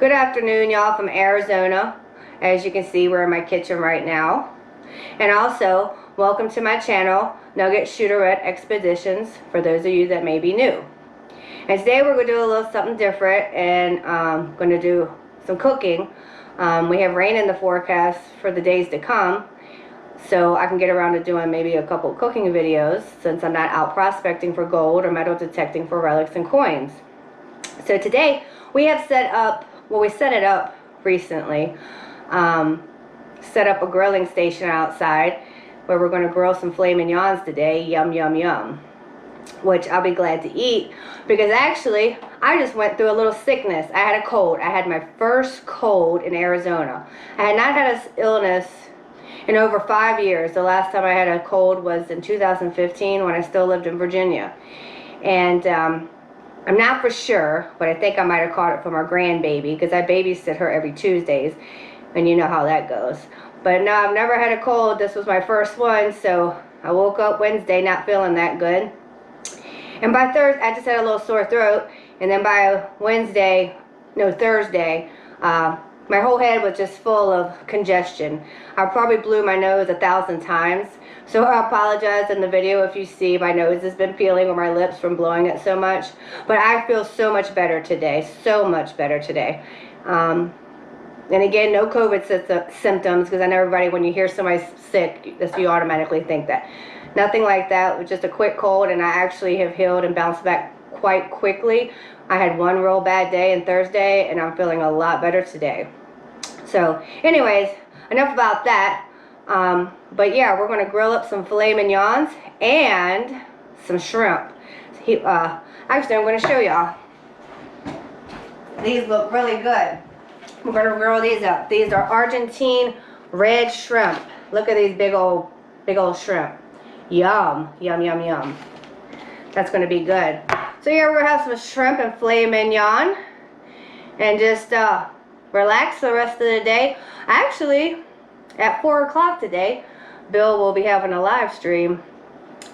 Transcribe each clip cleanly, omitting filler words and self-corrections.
Good afternoon, y'all, from Arizona. As you can see, we're in my kitchen right now. And also, welcome to my channel, Nugget Shooterette Expeditions, for those of you that may be new. And today we're going to do a little something different, and going to do some cooking. We have rain in the forecast for the days to come, so I can get around to doing maybe a couple cooking videos since I'm not out prospecting for gold or metal detecting for relics and coins. So today we have set up, well, we set it up recently, set up a grilling station outside where we're going to grill some filet mignons today. Yum, yum, yum. Which I'll be glad to eat, because actually I just went through a little sickness. I had a cold. I had my first cold in Arizona. I had not had an illness in over 5 years. The last time I had a cold was in 2015 when I still lived in Virginia. And I'm not for sure, but I think I might have caught it from our grandbaby, because I babysit her every Tuesdays, and you know how that goes. But no, I've never had a cold. This was my first one, so I woke up Wednesday not feeling that good. And by Thursday, I just had a little sore throat, and then by Thursday, my whole head was just full of congestion. I probably blew my nose 1,000 times, so I apologize in the video if you see my nose has been peeling or my lips from blowing it so much. But I feel so much better today, so much better today. And again, no COVID symptoms, because I know everybody, when you hear somebody's sick, you automatically think that. Nothing like that. It was just a quick cold, and I actually have healed and bounced back quite quickly. I had one real bad day on Thursday, and I'm feeling a lot better today. So anyways, enough about that. But yeah, we're going to grill up some filet mignons and some shrimp. Actually, I'm going to show y'all. These look really good. We're going to grill these up. These are Argentine red shrimp. Look at these big old shrimp. Yum, yum, yum, yum. That's going to be good. So yeah, we're going to have some shrimp and filet mignon and just relax the rest of the day. Actually, at 4 o'clock today, Bill will be having a live stream,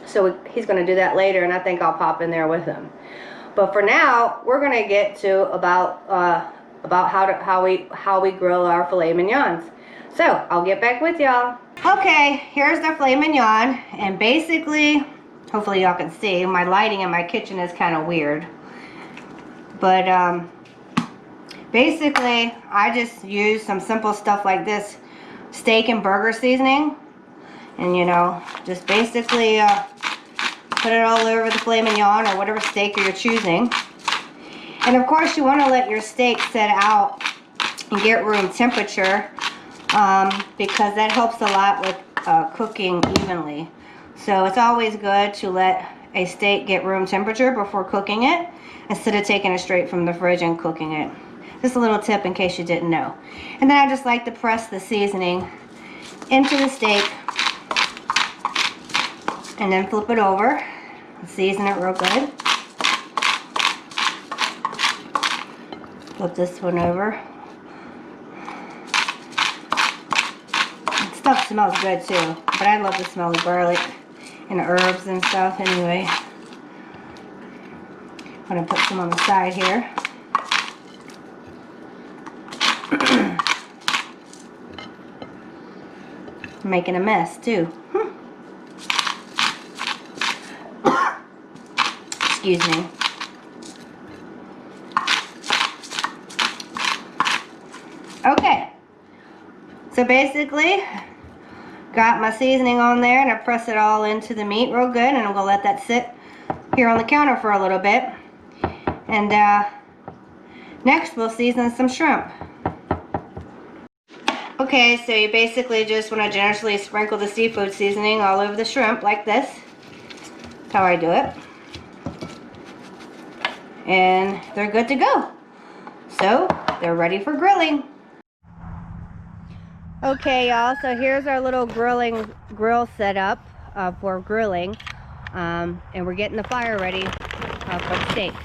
so he's going to do that later, and I think I'll pop in there with him. But for now, we're going to get to about how we grill our filet mignons. So I'll get back with y'all. Okay, here's the filet mignon, and basically, hopefully y'all can see, my lighting in my kitchen is kind of weird. But basically, I just use some simple stuff like this steak and burger seasoning, and you know, just basically put it all over the filet mignon or whatever steak you're choosing. And of course, you want to let your steak set out and get room temperature, because that helps a lot with cooking evenly. So it's always good to let a steak get room temperature before cooking it, instead of taking it straight from the fridge and cooking it. Just a little tip in case you didn't know. And then I just like to press the seasoning into the steak and then flip it over and season it real good. Flip this one over. Stuff smells good too, but I love the smell of garlic and herbs and stuff anyway. I'm going to put some on the side here. Making a mess too. Excuse me. Okay. So basically, got my seasoning on there, and I press it all into the meat real good, and I'm going to let that sit here on the counter for a little bit. And next we'll season some shrimp. Okay, so you basically just want to generously sprinkle the seafood seasoning all over the shrimp like this. That's how I do it. And they're good to go. So they're ready for grilling. Okay, y'all, so here's our little grill setup for grilling, and we're getting the fire ready for the steaks.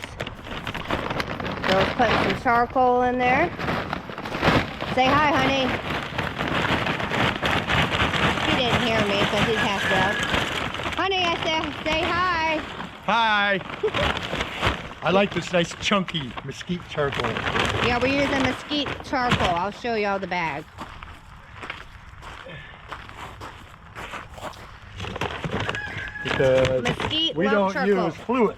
Bill's putting some charcoal in there. Say hi, honey. He didn't hear me because he's half deaf. Honey, I said say hi. Hi. I like this nice chunky mesquite charcoal. Yeah, we're using mesquite charcoal. I'll show you all the bag. Because Mesquite we don't charcoal. use fluid.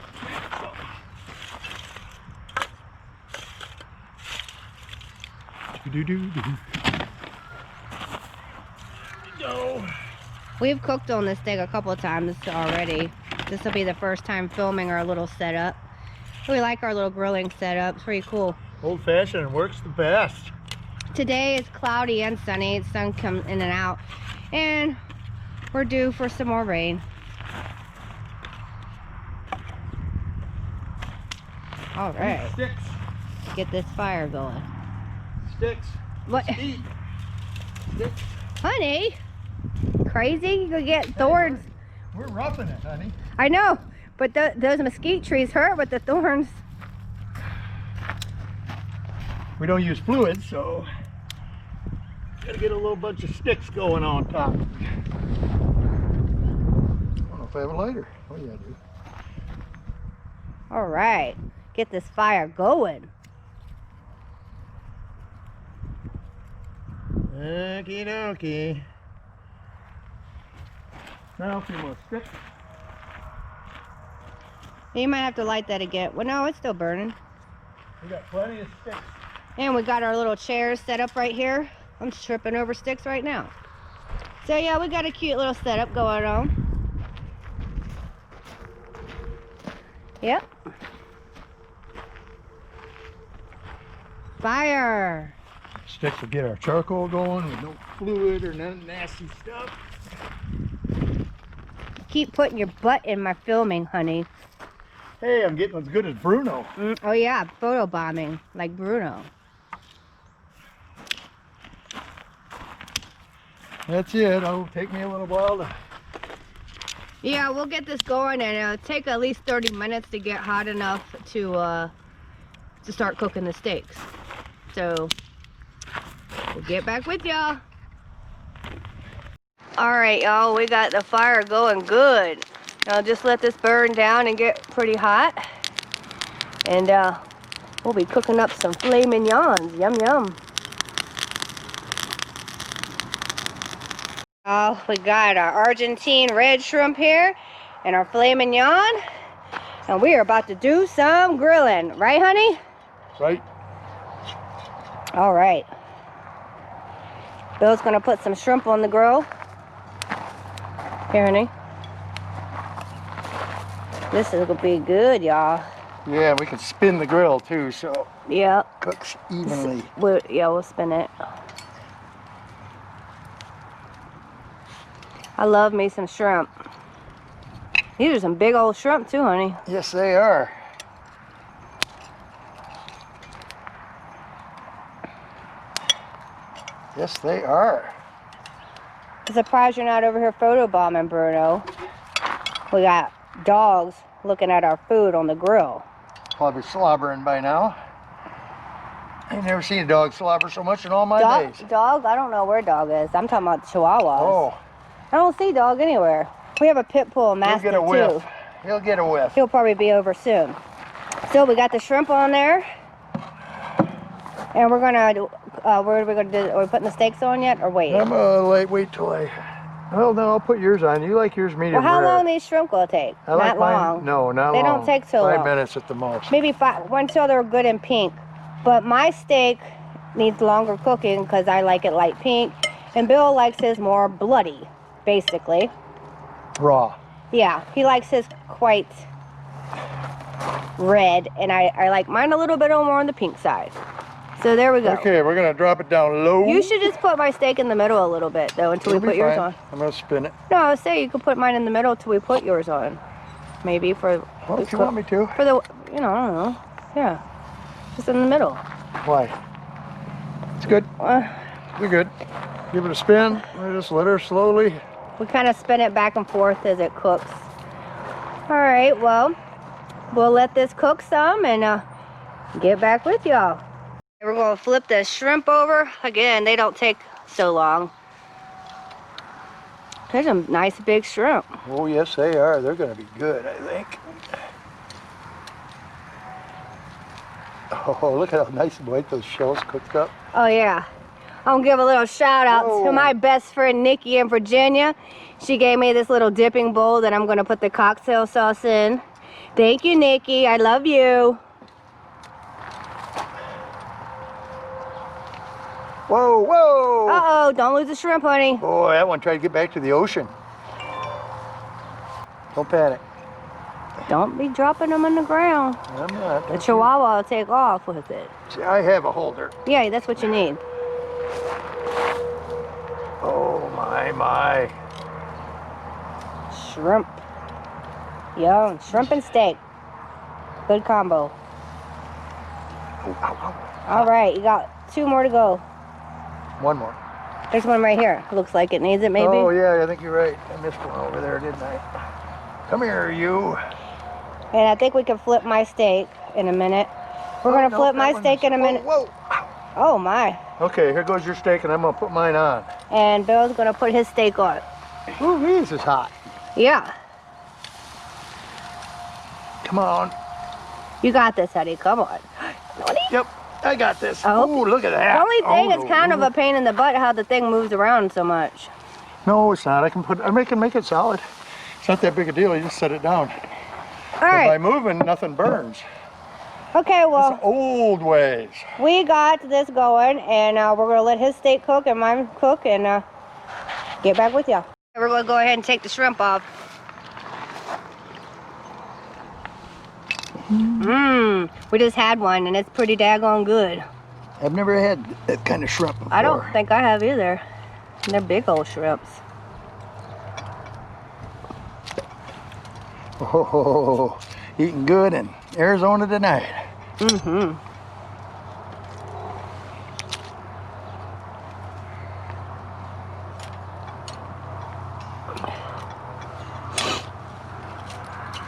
No. We've cooked on this steak a couple of times already. This will be the first time filming our little setup. We like our little grilling setup. It's pretty cool. Old fashioned works the best. Today it's cloudy and sunny. The sun comes in and out. And we're due for some more rain. All right. Sticks. Get this fire going. Sticks. What? Mesquite. Sticks. Honey? Crazy? You could get thorns. We're roughing it, honey. I know, but those mesquite trees hurt with the thorns. We don't use fluid, so gotta get a little bunch of sticks going on top. I don't know if I have a lighter. Oh yeah, I do. All right, get this fire going. Okie dokie. Now a few more sticks. You might have to light that again. Well, no, it's still burning. We got plenty of sticks. And we got our little chairs set up right here. I'm tripping over sticks right now. So yeah, we got a cute little setup going on. Yep. Fire. Sticks will get our charcoal going with no fluid or none nasty stuff. Keep putting your butt in my filming, honey. Hey, I'm getting as good as Bruno. Oh yeah, photo bombing like Bruno. That's it. It'll take me a little while to... Yeah, we'll get this going, and it'll take at least 30 minutes to get hot enough to start cooking the steaks. So we'll get back with y'all. All right, y'all, we got the fire going good. Now just let this burn down and get pretty hot, and we'll be cooking up some filet mignons. Yum yum. Oh, we got our Argentine red shrimp here and our filet mignon, and we are about to do some grilling, right, honey? Right. All right. Bill's gonna put some shrimp on the grill. Here, honey. This is gonna be good, y'all. Yeah, we can spin the grill too, so Yep. it cooks evenly. We'll spin it. I love me some shrimp. These are some big old shrimp too, honey. Yes, they are. Yes, they are. I'm surprised you're not over here photo bombing, Bruno. We got dogs looking at our food on the grill. Probably slobbering by now. I ain't never seen a dog slobber so much in all my days. Dog? I don't know where dog is. I'm talking about Chihuahuas. Oh. I don't see dog anywhere. We have a pit bull mastiff He'll get a whiff. too. He'll get a whiff. He'll probably be over soon. So we got the shrimp on there. And we're gonna do, what are we gonna do? Are we putting the steaks on yet or wait? I'm wait till I... Well, no, I'll put yours on. You like yours medium Well, how rare. long these shrimp gonna take? I like Not mine, long. No, not They long. don't take so long. 5 minutes at the most. Maybe 5, until they're good and pink. But my steak needs longer cooking because I like it light pink. And Bill likes his more bloody, basically. Raw. Yeah, he likes his quite red. And I like mine a little bit more on the pink side. So there we go. Okay, we're gonna drop it down low. You should just put my steak in the middle a little bit though until we put yours on. I'm gonna spin it. No, I was saying you could put mine in the middle until we put yours on. Maybe for... Well, if you want me to. For the, you know, I don't know. Yeah. Just in the middle. Why? It's good. You're good. Give it a spin. Just let her slowly. We kind of spin it back and forth as it cooks. All right, well, we'll let this cook some and get back with y'all. We're going to flip the shrimp over. Again, they don't take so long. There's some nice big shrimp. Oh, yes, they are. They're going to be good, I think. Oh, look at how nice and white those shells cooked up. Oh yeah. I'm gonna give a little shout out to Whoa. my best friend Nikki in Virginia. She gave me this little dipping bowl that I'm gonna put the cocktail sauce in. Thank you, Nikki. I love you. Whoa, whoa! Uh-oh, don't lose the shrimp, honey. Boy, that one tried to get back to the ocean. Don't panic. Don't be dropping them on the ground. I'm not. The Chihuahua will take off with it. See, I have a holder. Yeah, that's what you need. Oh, my. Shrimp. Yum, shrimp and steak. Good combo. Oh, ow, ow. All right, you got 2 more to go. One more. There's one right here. Looks like it needs it, maybe. Oh, yeah, I think you're right. I missed one over there, didn't I? Come here, you. And I think we can flip my steak in a minute. We're gonna flip my steak in a minute. Whoa. Oh my. Okay, here goes your steak, and I'm gonna put mine on. And Bill's gonna put his steak on. Ooh, this is hot. Yeah. Come on. You got this, honey. Come on. Yep, I got this. Oh. Ooh, look at that. The only thing Oh, is kind of a pain in the butt how the thing moves around so much. No, it's not. I can make it solid. It's not that big a deal. You just set it down. All But by right. moving, nothing burns. Okay, well, It's old ways. we got this going, and we're gonna let his steak cook and mine cook, and get back with you. We're gonna go ahead and take the shrimp off. We just had one, and it's pretty daggone good. I've never had that kind of shrimp before. I don't think I have either. They're big old shrimps. Oh, eating good in Arizona tonight. Mm-hmm.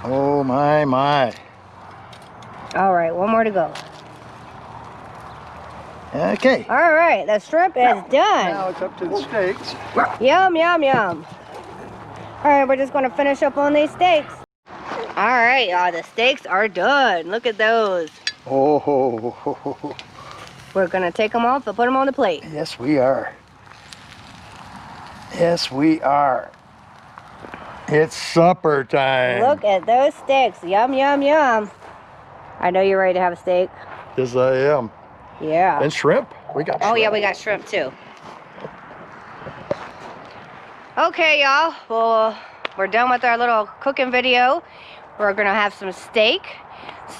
Oh, my. All right, one more to go. Okay. All right, the shrimp is done. Now it's up to the steaks. Yum, yum, yum. All right, we're just gonna finish up on these steaks. All right, y'all, the steaks are done. Look at those. Oh, We're gonna take them off and put them on the plate. yes, we are. Yes, we are. It's supper time. Look at those steaks. Yum, yum, yum. I know you're ready to have a steak. Yes, I am. Yeah. And shrimp. We got shrimp. Oh, yeah, we got shrimp too. Okay, y'all. Well, we're done with our little cooking video. We're gonna have some steak.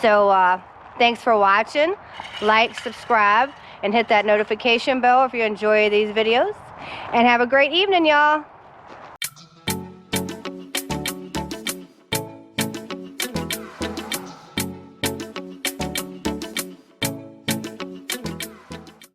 So, thanks for watching. Like, subscribe, and hit that notification bell if you enjoy these videos. And have a great evening, y'all.